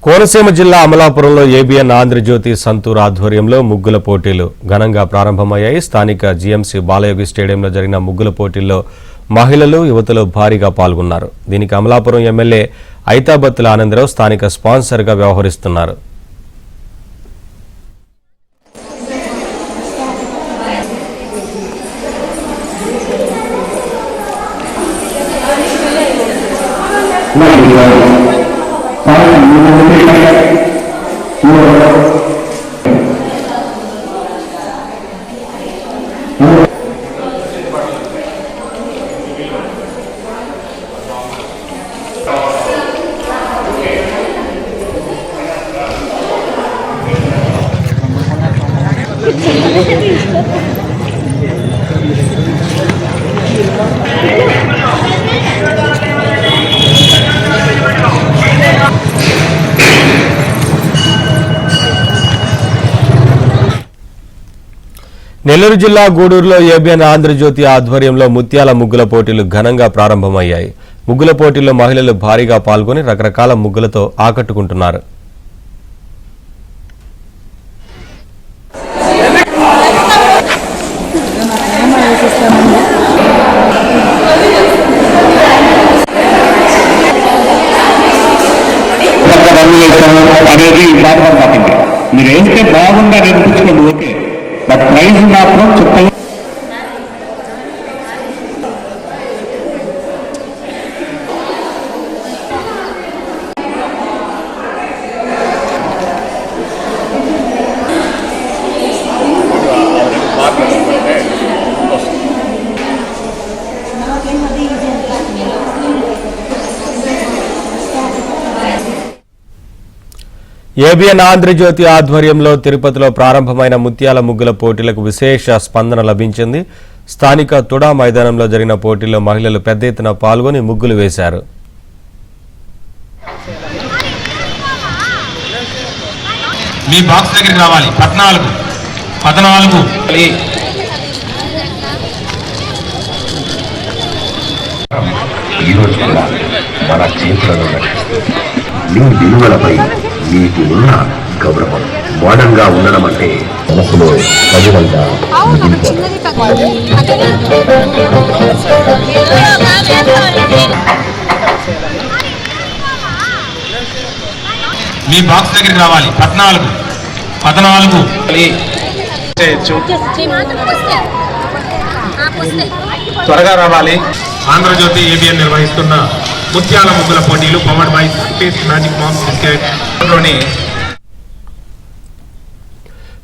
కోనసీమ జిల్లా అమలాపురంలో ఏబిఎన్ ఆంధ్రజ్యోతి సంతూర్ ఆధ్వర్యంలో ముగ్గుల పోటీలు ఘనంగా ప్రారంభమయ్యాయి. స్థానిక జీఎంసీ బాలయోగి స్టేడియంలో జరిగిన ముగ్గుల పోటీల్లో మహిళలు, యువతులు భారీగా పాల్గొన్నారు. దీనికి అమలాపురం ఎమ్మెల్యే ఐతాబత్తుల ఆనందరావు స్థానిక స్పాన్సర్గా వ్యవహరిస్తున్నారు. నెల్లూరు జిల్లా గూడూరులో ఏబిఎన్ ఆంధ్రజ్యోతి ఆధ్వర్యంలో ముత్యాల ముగ్గుల పోటీలు ఘనంగా ప్రారంభమయ్యాయి. ముగ్గుల పోటీల్లో మహిళలు భారీగా పాల్గొని రకరకాల ముగ్గులతో ఆకట్టుకుంటున్నారు. అనేది బాధపడుతుంది. మీరు ఏంటంటే బాగుండా నేర్పించుకోండి, ఓకే, బట్ ప్రైజ్ మాత్రం చెప్పండి. ఏబిఎన్ ఆంధ్రజ్యోతి ఆధ్వర్యంలో తిరుపతిలో ప్రారంభమైన ముత్యాల ముగ్గుల పోటీలకు విశేష స్పందన లభించింది. స్థానిక తుడా మైదానంలో జరిగిన పోటీల్లో మహిళలు పెద్ద ఎత్తున పాల్గొని ముగ్గులు వేశారు. మీ బాక్స్ దగ్గరికి రావాలి. 14 ఈరోజు కూడా మన చేతులలో మీ విలువలపై మీకు ఉన్న గౌరవం మోడర్న్ గా ఉండడం అంటే మనసులో ప్రజలంగా మీ బాక్స్ దగ్గరికి రావాలి. 14 త్వరగా రావాలి. ఆంధ్రజ్యోతి ఏబిఎన్ నిర్వహిస్తున్న ముత్యాల ముగ్గుల పోటీలు powered by Magic Moms biscuit లోని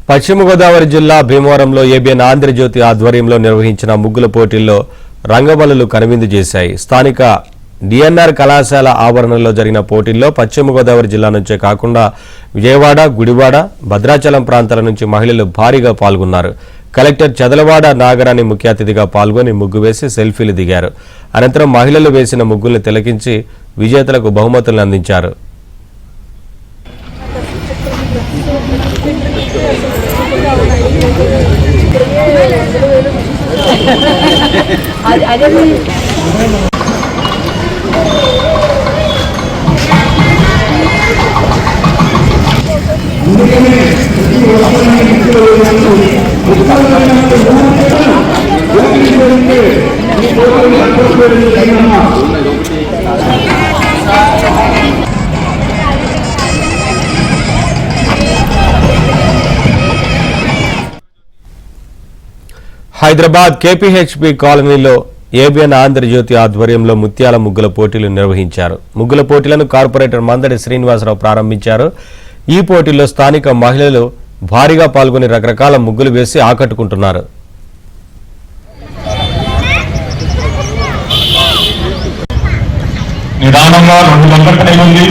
పశ్చిమ గోదావరి జిల్లా భీమవరంలో ఏబిఎన్ ఆంధ్రజ్యోతి ఆధ్వర్యంలో నిర్వహించిన ముగ్గుల పోటీల్లో రంగబలులు కనువిందు చేశాయి. స్థానిక డిఎన్ఆర్ కళాశాల ఆవరణలో జరిగిన పోటీల్లో పశ్చిమ గోదావరి జిల్లా నుంచే కాకుండా విజయవాడ, గుడివాడ, భద్రాచలం ప్రాంతాల నుంచి మహిళలు భారీగా పాల్గొన్నారు. కలెక్టర్ చదలవాడ నాగరాణి ముఖ్య అతిథిగా పాల్గొని ముగ్గు వేసి సెల్ఫీలు దిగారు. అనంతరం మహిళలు వేసిన ముగ్గుల్ని తిలకించి విజేతలకు బహుమతులను అందించారు. హైదరాబాద్ కేపీహెచ్పీ కాలనీలో ఏబిఎన్ ఆంధ్రజ్యోతి ఆధ్వర్యంలో ముత్యాల ముగ్గుల పోటీలు నిర్వహించారు. ముగ్గుల పోటీలను కార్పొరేటర్ మందడి శ్రీనివాసరావు ప్రారంభించారు. ఈ పోటీల్లో స్థానిక మహిళలు భారీగా పాల్గొని రకరకాల ముగ్గులు వేసి ఆకట్టుకుంటున్నారు. నిదానంగా 2 గంటల టైం ఉంది.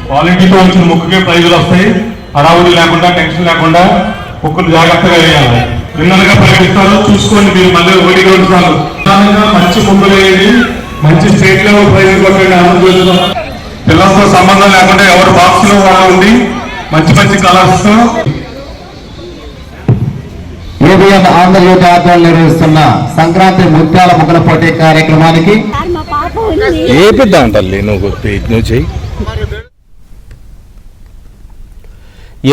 క్వాలిటీతో వచ్చిన ముక్కుకే ప్రైజులు వస్తాయి. హడావుడి లేకుండా, టెన్షన్ లేకుండా ముక్కులు జాగ్రత్తగా వేయాలి. విన్నర్గా ప్రకటిస్తారు, చూసుకోండి. మీరు మళ్ళీ 1-2 సార్లు నిదానంగా మంచి ముగ్గులు వేయండి. మంచి స్టేట్ లెవెల్ ప్రైజ్ కొట్టండి. ఆంధ్రజ్యోతిలో పిల్లలతో సంబంధం లేకుండా ఎవరు బాక్స్ లో వాళ్ళు ఉండి మంచి మంచి కలర్స్ తో ఏబిఎన్ ఆంధ్రజ్యోతి ఆధ్వర్యంలో నిర్వహిస్తున్న సంక్రాంతి ముత్యాల ముగ్గుల పోటీ కార్యక్రమానికి ఏ పెద్ద అంటల్లి నువ్వు చెయ్యి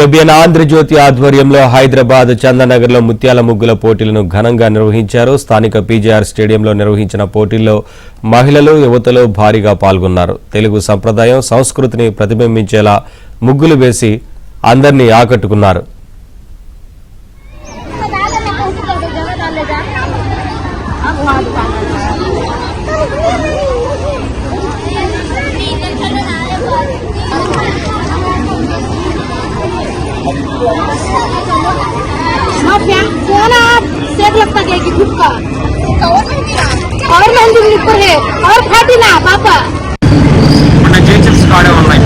ఏబిఎన్ ఆంధ్రజ్యోతి ఆధ్వర్యంలో హైదరాబాద్ చందనగర్లో ముత్యాల ముగ్గుల పోటీలను ఘనంగా నిర్వహించారు. స్థానిక పీజీఆర్ స్టేడియంలో నిర్వహించిన పోటీల్లో మహిళలు, యువతలు భారీగా పాల్గొన్నారు. తెలుగు సంప్రదాయం, సంస్కృతిని ప్రతిబింబించేలా ముగ్గులు వేసి అందరినీ ఆకట్టుకున్నారు. सेब लगता है कि धूप का और मेहंदी ऊपर है और फाटी ना पापा మన జేచర్స్ కాడే ఉన్నాయి.